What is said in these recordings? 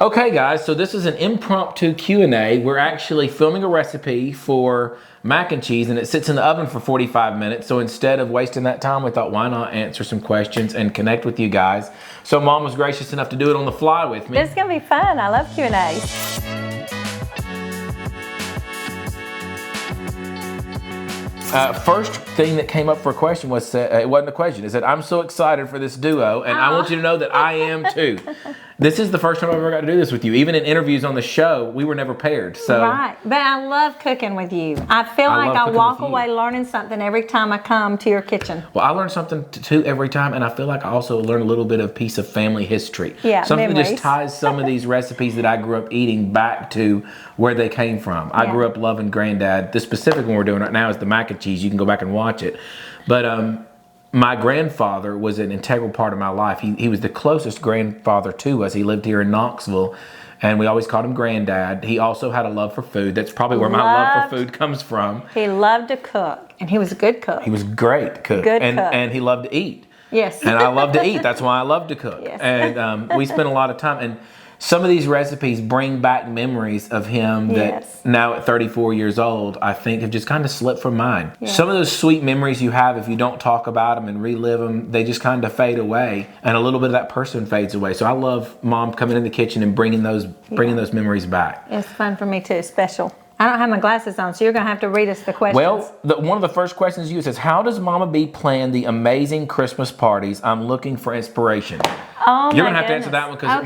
Okay, guys, so this is an impromptu Q&A. We're actually filming a recipe for mac and cheese, and it sits in the oven for 45 minutes. So instead of wasting that time, we thought, why not answer some questions and connect with you guys? So Mom was gracious enough to do it on the fly with me. This is going to be fun. I love Q&As. First thing that came up for a question was, it wasn't a question. It said, I'm so excited for this duo, and I want you to know that I am too. This is the first time I've ever got to do this with you. Even in interviews on the show, we were never paired. So. Right, but I love cooking with you. I feel like I walk away learning something every time I come to your kitchen. Well, I learn something too every time, and I feel like I also learn a little bit of piece of family history. Yeah, something memories. that just ties some of these recipes that I grew up eating back to where they came from. I grew up loving Granddad. The specific one we're doing right now is the mac and cheese. You can go back and watch it. But my grandfather was an integral part of my life. He was the closest grandfather to us. He lived here in Knoxville, and we always called him Granddad. He also had a love for food. That's probably where my love for food comes from. He loved to cook, and he was a good cook. He was a great cook. And he loved to eat. Yes. And I love to eat. That's why I love to cook. Yes. And we spent a lot of time. And some of these recipes bring back memories of him that now at 34 years old, I think have just kind of slipped from mine. Yes. Some of those sweet memories you have, if you don't talk about them and relive them, they just kind of fade away, and a little bit of that person fades away. So I love Mom coming in the kitchen and bringing those memories back. It's fun for me too, special. I don't have my glasses on, so you're going to have to read us the questions. Well, one of the first questions you says, how does Mama B plan the amazing Christmas parties? I'm looking for inspiration. Oh, you're going to have to answer that one because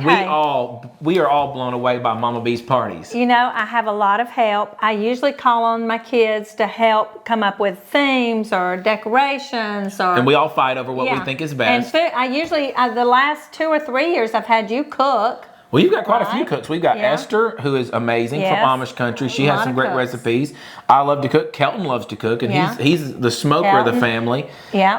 we are all blown away by Mama B's parties. You know, I have a lot of help. I usually call on my kids to help come up with themes or decorations. And we all fight over what we think is best. And food, I usually, the last 2 or 3 years, I've had you cook. Well, you've got quite a few cooks. We've got Esther, who is amazing from Amish country. She has some great recipes. I love to cook. Kelton loves to cook, and he's the smoker of the family. Yeah,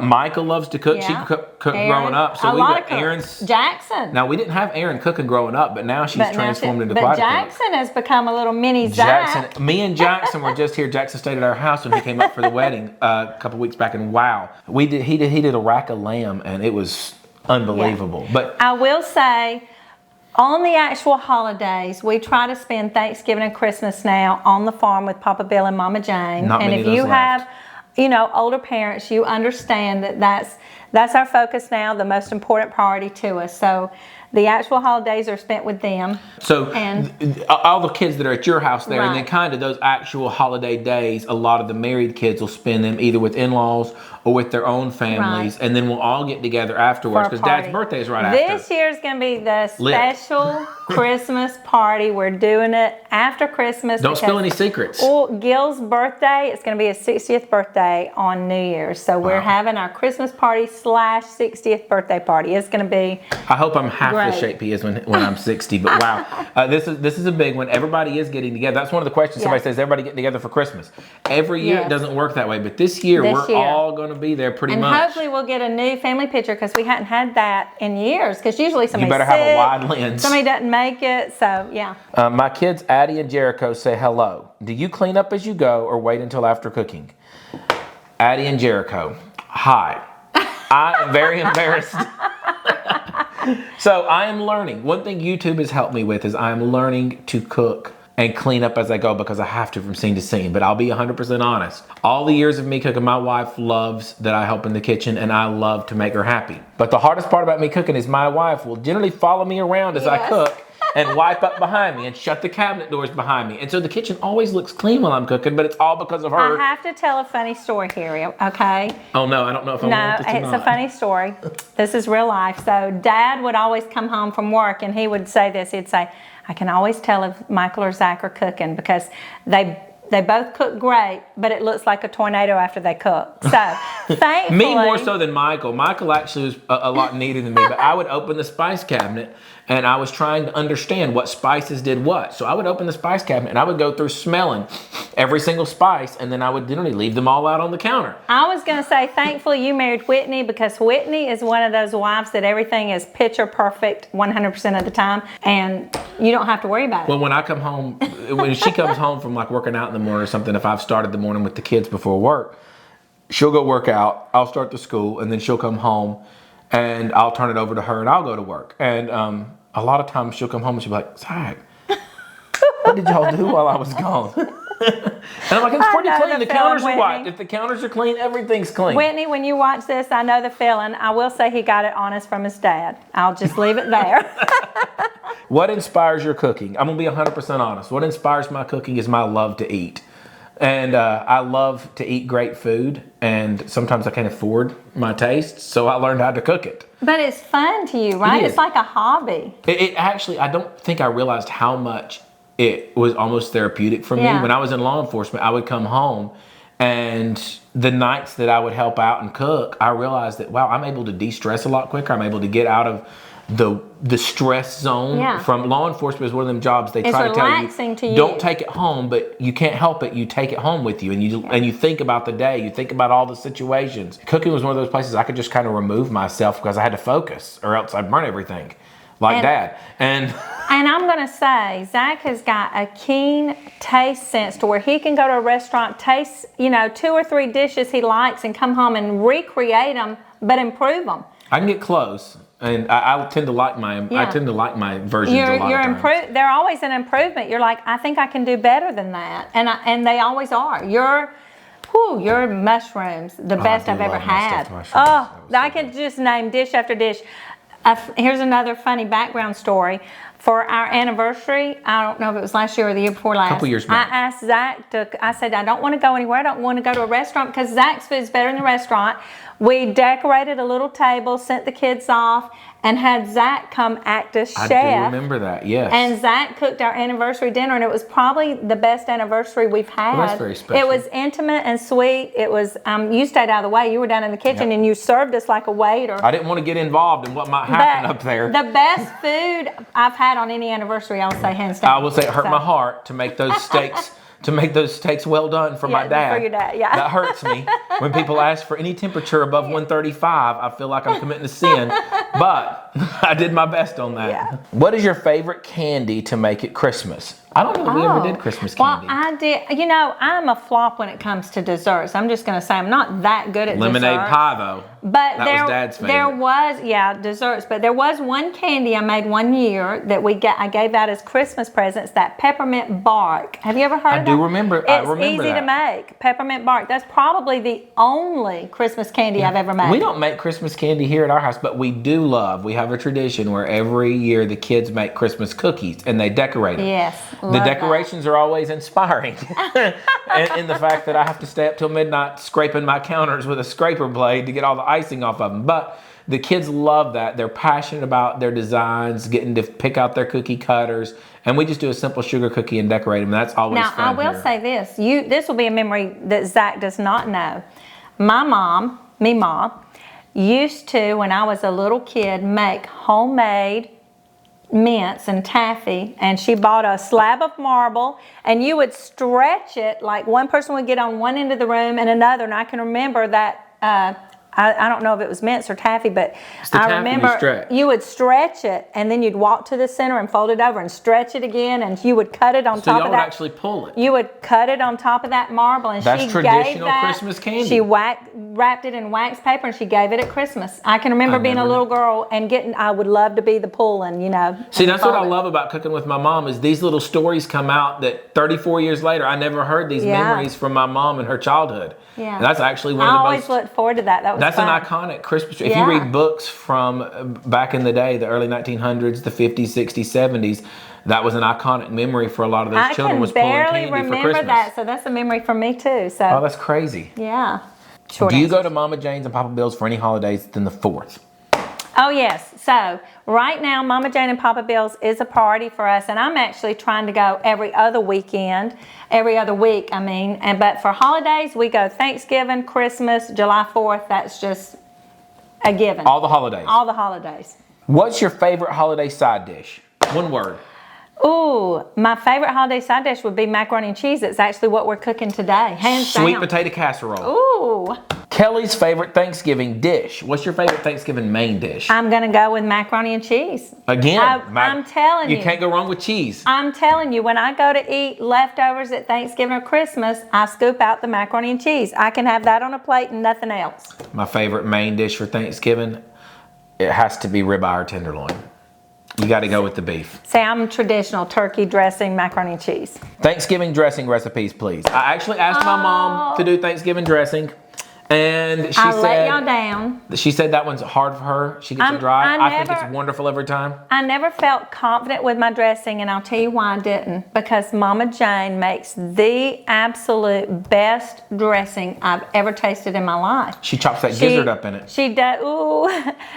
Michael loves to cook. She cooked growing up. So we've got Aaron's. Jackson. Now, we didn't have Aaron cooking growing up, but now she's transformed into quite a cook. But Jackson has become a little mini Zach. Me and Jackson were just here. Jackson stayed at our house when he came up for the wedding a couple weeks back, and wow. He did a rack of lamb, and it was unbelievable. Yeah. But I will say, on the actual holidays, we try to spend Thanksgiving and Christmas now on the farm with Papa Bill and Mama Jane. Not many and if you have, older parents, you understand that that's our focus now, the most important priority to us. So the actual holidays are spent with them. So all the kids that are at your house there, and then kind of those actual holiday days, a lot of the married kids will spend them either with in-laws or with their own families, and then we'll all get together afterwards because Dad's birthday is right after. This year's going to be the special Christmas party. We're doing it after Christmas. Don't spill any secrets. Well, Gil's birthday, it's going to be his 60th birthday on New Year's. So we're having our Christmas party / 60th birthday party. It's going to be I hope I'm half the shape he is when I'm 60, but wow. This is a big one. Everybody is getting together. That's one of the questions somebody says, everybody getting together for Christmas. Every year it doesn't work that way, but this year we're all going to be there pretty much. And hopefully we'll get a new family picture because we hadn't had that in years, because usually somebody's You better have a wide lens. Somebody doesn't make it, so yeah. My kids, Addie and Jericho, say hello. Do you clean up as you go or wait until after cooking? Addie and Jericho, hi. I am very embarrassed. So I am learning. One thing YouTube has helped me with is I am learning to cook and clean up as I go because I have to from scene to scene. But I'll be 100% honest. All the years of me cooking, my wife loves that I help in the kitchen, and I love to make her happy. But the hardest part about me cooking is my wife will generally follow me around as I cook and wipe up behind me and shut the cabinet doors behind me. And so the kitchen always looks clean while I'm cooking, but it's all because of her. I have to tell a funny story here, okay? Oh no, I don't know if I want this or not. No, it's a funny story. This is real life. So Dad would always come home from work and he would say this. He'd say, I can always tell if Michael or Zach are cooking because they both cook great, but it looks like a tornado after they cook. So, thankfully... Me more so than Michael. Michael actually was a lot neater than me, but I would open the spice cabinet and I was trying to understand what spices did what. So I would open the spice cabinet and I would go through smelling every single spice, and then I would generally leave them all out on the counter. I was going to say, thankfully you married Whitney, because Whitney is one of those wives that everything is picture perfect 100% of the time, and you don't have to worry about it. Well, when I come home, when she comes home from like working out in the morning or something, if I've started the morning with the kids before work, she'll go work out, I'll start the school, and then she'll come home and I'll turn it over to her and I'll go to work. And a lot of times she'll come home and she'll be like, Zach, what did y'all do while I was gone? And I'm like, it's pretty clean. The counters are white. If the counters are clean, everything's clean. Whitney, when you watch this, I know the feeling. I will say he got it honest from his dad. I'll just leave it there. What inspires your cooking? I'm going to be 100% honest. What inspires my cooking is my love to eat. And I love to eat great food. And sometimes I can't afford my taste. So I learned how to cook it. But it's fun to you, right? It's like a hobby. It actually, I don't think I realized how much it was almost therapeutic for me. When I was in law enforcement, I would come home, and the nights that I would help out and cook, I realized that, wow, I'm able to de-stress a lot quicker. I'm able to get out of the stress zone. From law enforcement is one of them jobs they try to tell you, don't take it home, but you can't help it. You take it home with you, and you think about the day. You think about all the situations. Cooking was one of those places I could just kind of remove myself because I had to focus, or else I'd burn everything. Like Dad. And I'm going to say, Zach has got a keen taste sense to where he can go to a restaurant, taste, 2 or 3 dishes he likes, and come home and recreate them, but improve them. I can get close, and I tend to like my versions a lot of times. They're always an improvement. You're like, I think I can do better than that, and they always are. Your mushrooms, the best I've ever had. I could just name dish after dish. Here's another funny background story. For our anniversary, I don't know if it was last year or the year before last. A couple years back. I asked Zach I said, I don't want to go anywhere. I don't want to go to a restaurant because Zach's food's better in the restaurant. We decorated a little table, sent the kids off, and had Zach come act as chef. I do remember that, yes. And Zach cooked our anniversary dinner, and it was probably the best anniversary we've had. Well, that's very special. It was intimate and sweet. It was, you stayed out of the way. You were down in the kitchen, and you served us like a waiter. I didn't want to get involved in what might happen up there. The best food I've had on any anniversary, I'll say hands down. I will say it hurt my heart to make those steaks. To make those steaks well done for my dad. For your dad, yeah. That hurts me. When people ask for any temperature above 135, I feel like I'm committing a sin. But I did my best on that. Yeah. What is your favorite candy to make at Christmas? I don't know if we ever did Christmas candy. Well, I did. I'm a flop when it comes to desserts. I'm just going to say I'm not that good at Lemonade desserts. pie, though. But that was Dad's favorite. There was, desserts. But there was one candy I made one year that I gave out as Christmas presents, that peppermint bark. Have you ever heard of that? I remember It's easy that. to make. Peppermint bark. That's probably the only Christmas candy I've ever made. We don't make Christmas candy here at our house, but we have a tradition where every year the kids make Christmas cookies and they decorate them. Yes. The decorations are always inspiring. and in the fact that I have to stay up till midnight scraping my counters with a scraper blade to get all the icing off of them. But the kids love that. They're passionate about their designs, getting to pick out their cookie cutters. And we just do a simple sugar cookie and decorate them. That's always fun. Now, I will say this. This will be a memory that Zach does not know. My mom, used to, when I was a little kid, make homemade mints and taffy, and she bought a slab of marble, and you would stretch it, like one person would get on one end of the room and another, and I can remember that I don't know if it was mints or taffy, but I remember you would stretch it, and then you'd walk to the center and fold it over and stretch it again, and you would cut it on top of that. So y'all would actually pull it. You would cut it on top of that marble, and that's traditional Christmas candy. She wrapped it in wax paper, and she gave it at Christmas. I can remember being a little girl and I would love to be the pulling, See, that's what I love about cooking with my mom is these little stories come out that 34 years later, I never heard these memories from my mom and her childhood. Yeah. And that's actually one of the most... I always look forward to that. That's fun. An iconic Christmas tree. If you read books from back in the day, the early 1900s, the 50s, 60s, 70s, that was an iconic memory for a lot of those children was pulling candy for Christmas. I can barely remember that, so that's a memory for me too. So. Oh, that's crazy. Yeah. Do you go to Mama Jane's and Papa Bill's for any holidays than the 4th? Oh, yes. So right now, Mama Jane and Papa Bill's is a priority for us, and I'm actually trying to go every other week, but for holidays, we go Thanksgiving, Christmas, July 4th. That's just a given. All the holidays? All the holidays. What's your favorite holiday side dish? One word. Ooh, my favorite holiday side dish would be macaroni and cheese. It's actually what we're cooking today, hands down. Sweet potato casserole. Ooh. Kelly's favorite Thanksgiving dish. What's your favorite Thanksgiving main dish? I'm going to go with macaroni and cheese. Again, I'm telling you. You can't go wrong with cheese. I'm telling you, when I go to eat leftovers at Thanksgiving or Christmas, I scoop out the macaroni and cheese. I can have that on a plate and nothing else. My favorite main dish for Thanksgiving, it has to be ribeye or tenderloin. You got to go with the beef. Say I'm traditional turkey dressing, macaroni and cheese. Thanksgiving dressing recipes, please. I actually asked my mom to do Thanksgiving dressing. And she I said, let y'all down. She said that one's hard for her. She gets it dry. I think it's wonderful every time. I never felt confident with my dressing, and I'll tell you why I didn't. Because Mama Jane makes the absolute best dressing I've ever tasted in my life. She chops that gizzard up in it. She does. Ooh,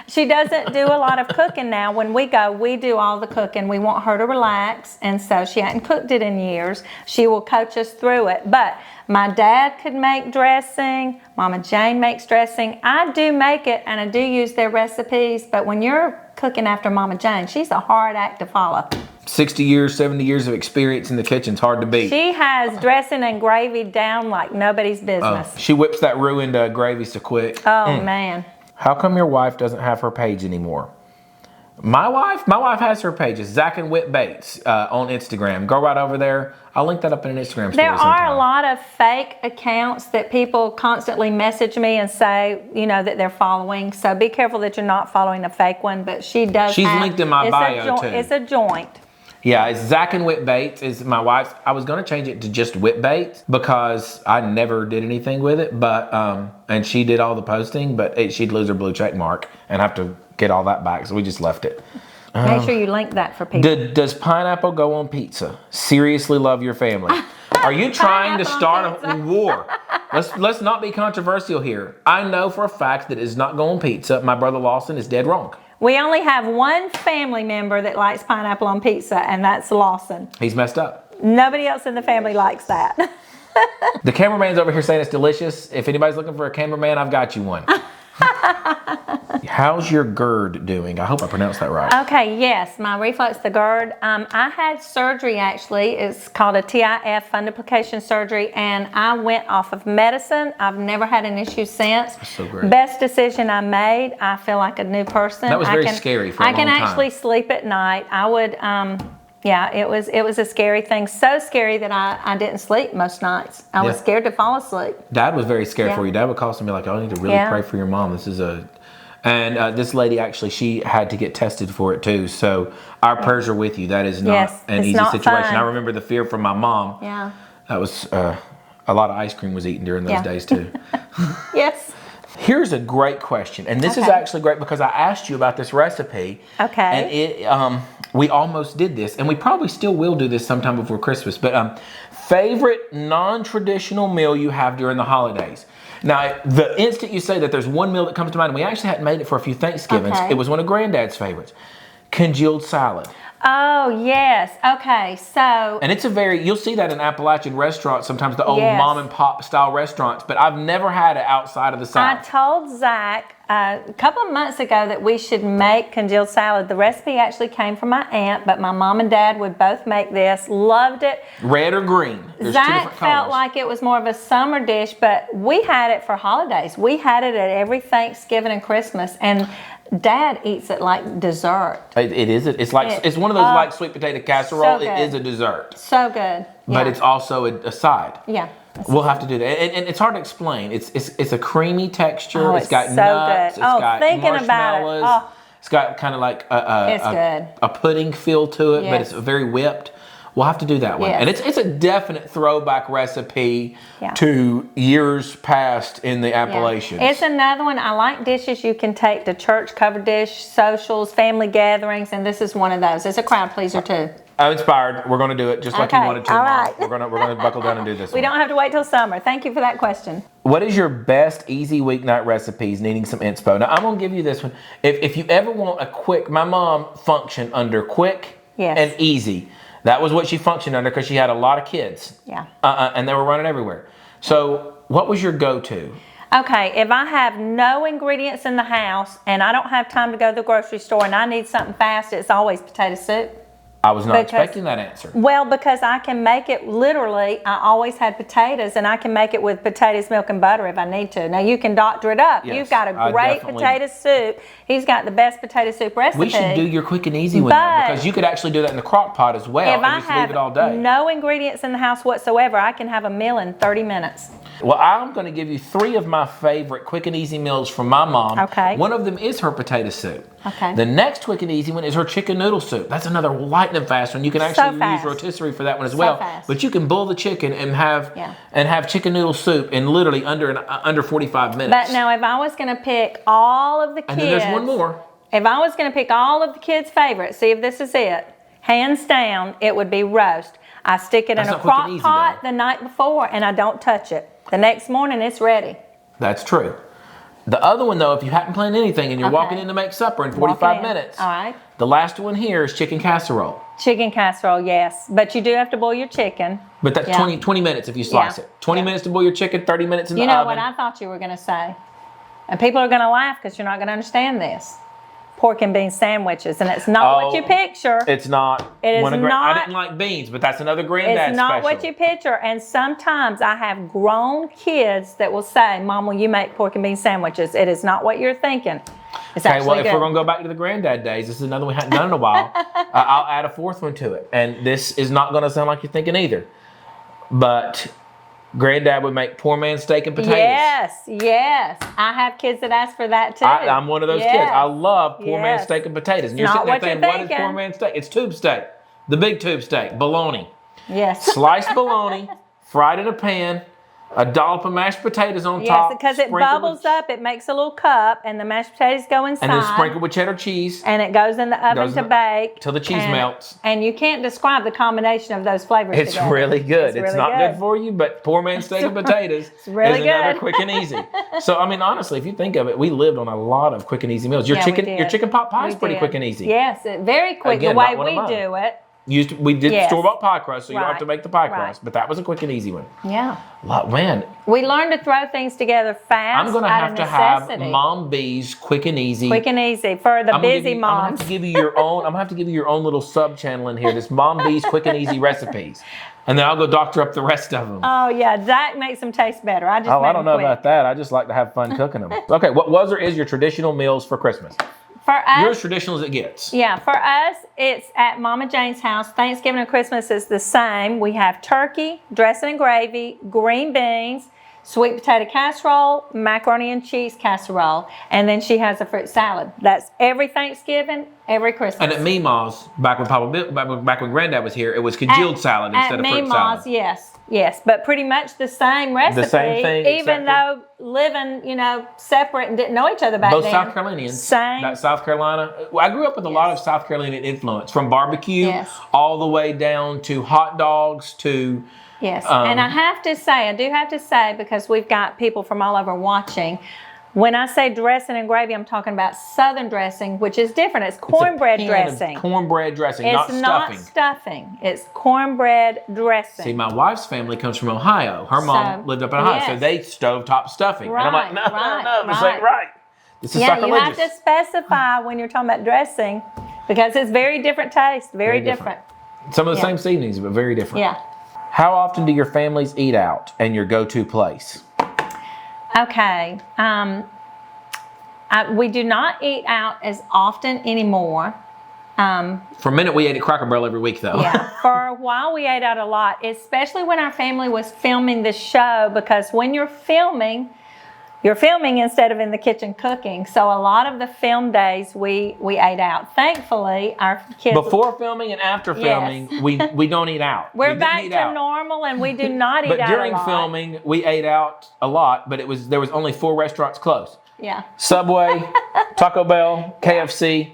she doesn't do a lot of cooking now. When we go, we do all the cooking. We want her to relax, and so she hadn't cooked it in years. She will coach us through it, but my dad could make dressing. Mama Jane makes dressing. I do make it, and I do use their recipes, but when you're cooking after Mama Jane, she's a hard act to follow. 60 years, 70 years of experience in the kitchen's hard to beat. She has dressing and gravy down like nobody's business. She whips that roux into gravy so quick. Oh, man. How come your wife doesn't have her page anymore? My wife has her pages, Zach and Whit Bates on Instagram. Go right over there. I'll link that up in an Instagram story There are sometime. a lot of fake accounts that people constantly message me and say, that they're following. So be careful that you're not following a fake one. But she's linked in my bio too. It's a joint. Yeah, it's Zach and Whit Bates is my wife's. I was going to change it to just Whit Bates because I never did anything with it. But and she did all the posting, but she'd lose her blue check mark and have to get all that back. So we just left it. Make sure you link that for people. Does pineapple go on pizza? Seriously love your family. Are you trying to start a war? Let's not be controversial here. I know for a fact that it does not go on pizza. My brother Lawson is dead wrong. We only have one family member that likes pineapple on pizza, and that's Lawson. He's messed up. Nobody else in the family likes that. The cameraman's over here saying it's delicious. If anybody's looking for a cameraman, I've got you one. How's your gird doing? I hope I pronounced that right. Okay, yes, my reflux, the gird. I had surgery actually. It's called a TIF, fundoplication surgery, and I went off of medicine. I've never had an issue since. That's so great. Best decision I made. I feel like a new person. That was very scary for a long time. I can actually sleep at night. I would, yeah, it was a scary thing. So scary that I didn't sleep most nights. I was scared to fall asleep. Dad was very scared for you. Dad would call me like, I need to really pray for your mom. This is And this lady actually, she had to get tested for it too. So our prayers are with you. That is not an easy situation. Fun. I remember the fear from my mom. Yeah. That was a lot of ice cream was eaten during those days too. Yes. Here's a great question, and this is actually great because I asked you about this recipe. Okay. And it, we almost did this, and we probably still will do this sometime before Christmas. But favorite non-traditional meal you have during the holidays? Now, the instant you say that, there's one meal that comes to mind, and we actually hadn't made it for a few Thanksgivings. Okay. It was one of Granddad's favorites, congealed salad. Oh, yes. Okay, so. And it's you'll see that in Appalachian restaurants, sometimes the old mom and pop style restaurants, but I've never had it outside of the South. I told Zach a couple of months ago that we should make congealed salad. The recipe actually came from my aunt, but my mom and dad would both make this. Loved it. Red or green? There's two Zach different felt colors. like it was more of a summer dish, but we had it for holidays. We had it at every Thanksgiving and Christmas, and Dad eats it like dessert. It is. It's like it's one of those like sweet potato casserole. So it is a dessert. So good. But it's also a side. Yeah. We'll have to do that. And it's hard to explain. It's a creamy texture. Oh, it's got so nuts. good. It's got thinking marshmallows. about it. It's got kind of like a pudding feel to it, but it's very whipped. We'll have to do that one. Yes. And it's a definite throwback recipe to years past in the Appalachians. It's another one. I like dishes you can take to church, cover dish, socials, family gatherings, and this is one of those. It's a crowd pleaser too. I'm inspired. We're going to do it just like you wanted to. All right. We're going to buckle down and do this We one. don't have to wait till summer. Thank you for that question. What is your best easy weeknight recipes needing some inspo? Now, I'm going to give you this one. If you ever want a quick, my mom functioned under quick and easy. That was what she functioned under because she had a lot of kids. Yeah. And they were running everywhere. So what was your go-to? Okay, if I have no ingredients in the house and I don't have time to go to the grocery store and I need something fast, it's always potato soup. I was not expecting that answer. Well, because I can make it literally, I always had potatoes and I can make it with potatoes, milk, and butter if I need to. Now, you can doctor it up. Yes, You've got a great potato soup. He's got the best potato soup recipe. We should do your quick and easy one now, because you could actually do that in the crock pot as well and just leave it all day. If I have no ingredients in the house whatsoever, I can have a meal in 30 minutes. Well, I'm going to give you 3 of my favorite quick and easy meals from my mom. Okay. One of them is her potato soup. Okay. The next quick and easy one is her chicken noodle soup. That's another lightning fast one. You can actually use fast. rotisserie for that one as well. Fast. But you can boil the chicken and have chicken noodle soup in literally under 45 minutes. But now, if I was going to pick all of the kids, and then there's one more. If I was going to pick all of the kids' favorites, see if this is it. Hands down, it would be roast. I stick it in a crock pot the night before, and I don't touch it. The next morning, it's ready. That's true. The other one, though, if you hadn't planned anything and you're walking in to make supper in 45 minutes, all right. The last one here is chicken casserole. Chicken casserole, yes. But you do have to boil your chicken. But that's 20 minutes if you slice it. 20 minutes to boil your chicken, 30 minutes in the oven. You know what I thought you were going to say? And people are going to laugh because you're not going to understand this. Pork and bean sandwiches, and it's not what you picture. It's not. It is not. I didn't like beans, but that's another granddad It's not special. what you picture. And sometimes I have grown kids that will say, "Mom, will you make pork and bean sandwiches?" It is not what you're thinking. It's okay, well, good. if we're going to go back to the granddad days, this is another one we hadn't done in a while. I'll add a 4th one to it. And this is not going to sound like you're thinking either. But Granddad would make poor man's steak and potatoes. Yes. I have kids that ask for that too. I'm one of those kids. I love poor man's steak and potatoes. And you're Not sitting there what thinking, you're what is poor man's steak? It's tube steak. The big tube steak. Bologna. Yes. Sliced bologna, fried in a pan, a dollop of mashed potatoes on top. Yes, because it bubbles up, it makes a little cup, and the mashed potatoes go inside. And then sprinkled with cheddar cheese. And it goes in the oven to bake. Till the cheese melts. And you can't describe the combination of those flavors It's together. really good. It's not good for you, but poor man's steak and potatoes is another quick and easy. So, I mean, honestly, if you think of it, we lived on a lot of quick and easy meals. Your chicken pot pie is pretty quick and easy. Yes, very quick. Again, the way we do it. We did store-bought pie crust, so you don't have to make the pie crust. But that was a quick and easy one. Yeah. Man. We learned to throw things together fast. I'm going to have to have Mom B's quick and easy. Quick and easy for the busy moms. I'm going to have to give you your own little sub-channel in here. This Mom B's quick and easy recipes. And then I'll go doctor up the rest of them. Oh, yeah. Zach makes them taste better. I don't know about that. I just like to have fun cooking them. Okay, what was or is your traditional meals for Christmas? For us, you're as traditional as it gets. Yeah, for us, it's at Mama Jane's house. Thanksgiving and Christmas is the same. We have turkey, dressing and gravy, green beans, sweet potato casserole, macaroni and cheese casserole, and then she has a fruit salad. That's every Thanksgiving, every Christmas. And at Meemaw's, back when Granddad was here, it was congealed salad instead of fruit salad. At Meemaw's, yes, but pretty much the same recipe. The same thing, even though living, separate and didn't know each other back then. Both South Carolinians. Same. That South Carolina. I grew up with a lot of South Carolinian influence, from barbecue all the way down to hot dogs to. Yes, and I do have to say, because we've got people from all over watching, when I say dressing and gravy, I'm talking about Southern dressing, which is different. It's cornbread dressing. Cornbread dressing, not stuffing. It's not stuffing. It's cornbread dressing. See, my wife's family comes from Ohio. Her mom lived up in Ohio, so they stovetop stuffing. Right, and I'm like, no, this ain't right. This is sacrilegious. You have to specify when you're talking about dressing, because it's very different taste, very different. Some of the same seasonings, but very different. Yeah. How often do your families eat out, and your go-to place? Okay. We do not eat out as often anymore. For a minute, we ate at Cracker Barrel every week, though. Yeah. For a while, we ate out a lot, especially when our family was filming the show, because when you're filming instead of in the kitchen cooking. So a lot of the film days we ate out. Thankfully, our kids... Before filming and after filming, we don't eat out. We're back to normal, and we do not eat out a lot. But during filming, we ate out a lot, but there was only 4 restaurants closed. Yeah. Subway, Taco Bell, KFC,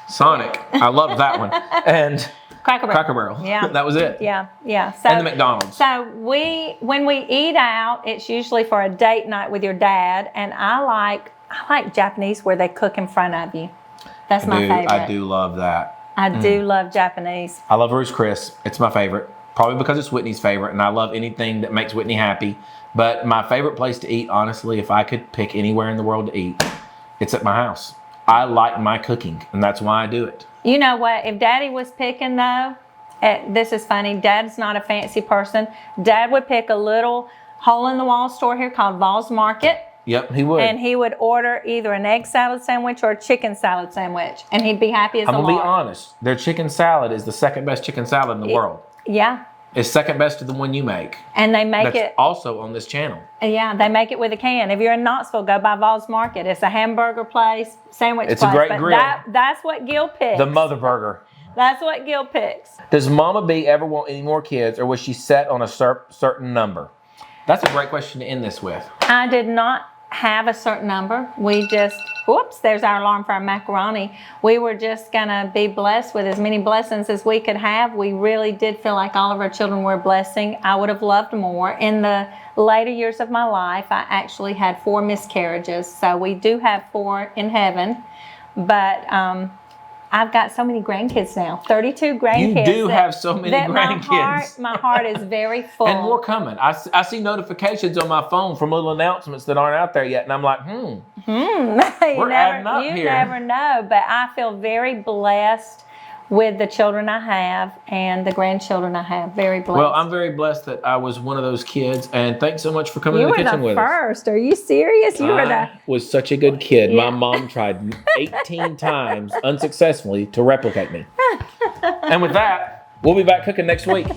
Sonic. I loved that one. And... Cracker Barrel. Yeah. That was it. Yeah. So, and the McDonald's. So when we eat out, it's usually for a date night with your dad, and I like Japanese where they cook in front of you. That's my favorite. I do love that. I do love Japanese. I love Ruth's Chris. It's my favorite. Probably because it's Whitney's favorite, and I love anything that makes Whitney happy. But my favorite place to eat, honestly, if I could pick anywhere in the world to eat, it's at my house. I like my cooking, and that's why I do it. You know what? If Daddy was picking, though, this is funny. Dad's not a fancy person. Dad would pick a little hole-in-the-wall store here called Vols Market. Yep, he would. And he would order either an egg salad sandwich or a chicken salad sandwich, and he'd be happy as a lark. I'm going to be honest. Their chicken salad is the second best chicken salad in the world. Yeah. is second best to the one you make. And they make That's it also on this channel. Yeah, they make it with a can. If you're in Knoxville, go by Vols Market. It's a hamburger place, sandwich It's place. a great but grill. That's what Gil picks. The mother burger. That's what Gil picks. Does Mama B ever want any more kids, or was she set on a certain number? That's a great question to end this with. I did not have a certain number. We just, whoops, there's our alarm for our macaroni. We were just going to be blessed with as many blessings as we could have. We really did feel like all of our children were a blessing. I would have loved more. In the later years of my life, I actually had 4 miscarriages. So we do have 4 in heaven. But I've got so many grandkids now, 32 grandkids. You do have so many grandkids. My heart is very full. And more coming. I see notifications on my phone from little announcements that aren't out there yet, and I'm like, we're adding up here. You never know, but I feel very blessed with the children I have and the grandchildren I have. Very blessed. Well, I'm very blessed that I was one of those kids, and thanks so much for coming to the kitchen with us. You were the first. Are you serious? You were the... I was such a good kid. Yeah. My mom tried 18 times unsuccessfully to replicate me. And with that, we'll be back cooking next week.